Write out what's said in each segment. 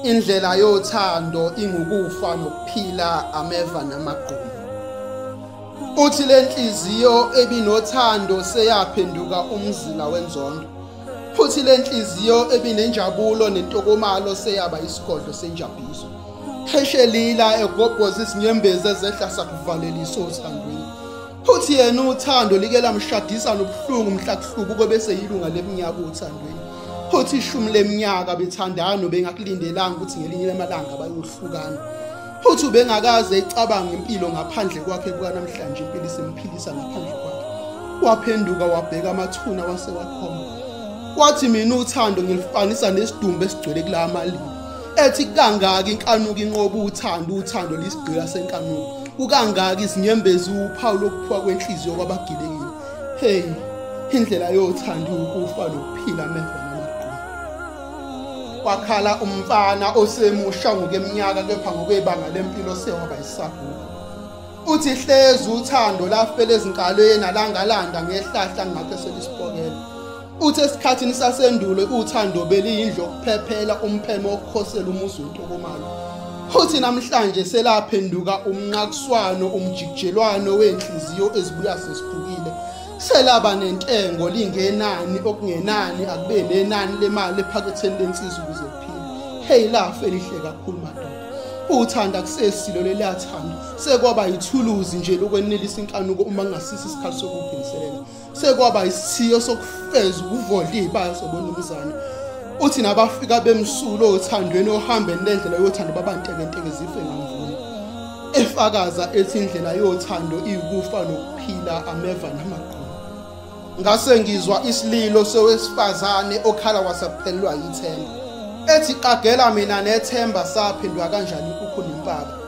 Indlela yothando ingukufa nokuphila ameva namagquma. Uthi lenhliziyo ebinothando seyaphenduka umzila wenzondo. Futhi lenhliziyo ebinenjabulo nentokomalo seyaba isigodlo senjabuliso. Heshelila egobhoza izinyembezi ezehla sakuvalelisa othandweni. Futhi yena uthando like lamshadisa nobuhlungu mhlakuhluku kube seyilunga leminyaka othandweni. Futhi ishumi leminyaka bethandana bengakulindelanga ukuthi ngelinye lamalanga bayohlukana. Futhi ubengakaze ecabanga impilo ngaphandle kwakhe kukanamhlanje impilo isimphilisa ngaphandle kwakhe. Waphenduka wabheka amathuna wasewakhoma. Wathi mina uthando ngilifanisa nesidumbu esigcwele kula malini. Ethi kangaka inkanuko inqoba uthando lisigqila senkanuko. Ukangaka izinyembezi uphawu lokuphuka kwenhliziyo kwabagilekile. Hey, indlela yothando ukufa nokuphila ameva namagquma. Wakhala umfana osemusha ngokeminyaka kepha ngokwebanga lempilo sewaba isaguga. Uthi hlezi uthando lafela ezinkalweni alangalanda ngehlahla ngakho selisipokela. Uthi esikhathini sasendulo uthando beliyindlu yokuphephela umphemo wokukhosela umuzi wentokomalo. Futhi namhlanje selaphenduka umnqakiswano umjikijelwano wenhliziyo ezibuya sesiphukile. Selaba nentengo lingenani okungenani akube nenani lemali ephaketheni lensizwa ukuze kuphile. Hey lafe lihle kakhulu madoda. Uthanda kusesilo leliyathanda sekwaba yithuluzi nje lokwenelisa inkanuko uma ngasisi isikhathi sokuphindiselela. Sekwaba isithiyo sokufeza ukuvodla izibaya sobonumzana. Uthi nabafika bemsulo othandweni ohambeni lendlela yothando babantekenteke zife ngamvuno. Efakaza ethi indlela yothando iyikufa nokuphila ameva namagquma. Ngase ngizwa isililo sowesifazane okhala wasaphelelwa yithemba. Ethi qagela mina nethemba saphendwa kanjani inkukhu nempaba.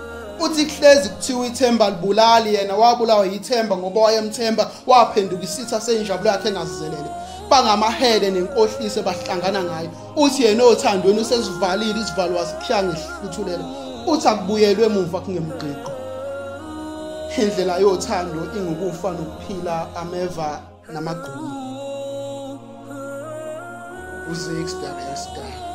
Uthi kuhlezi kuthiwa ithemba libulali yena wabulawa yithemba ngoba wayemthemba waphenduka isitha senjabulo yakhe engazizelele. Bangamahele nenkohlise bahlangana ngayo. Uthi yena othandweni usesivalile isivalo wasikhya ngehluthulela. Uthi akubuyelwe emuva kungemgqiqo. Indlela yothando ingukufa nokuphila ameva namagquma. Uzixter.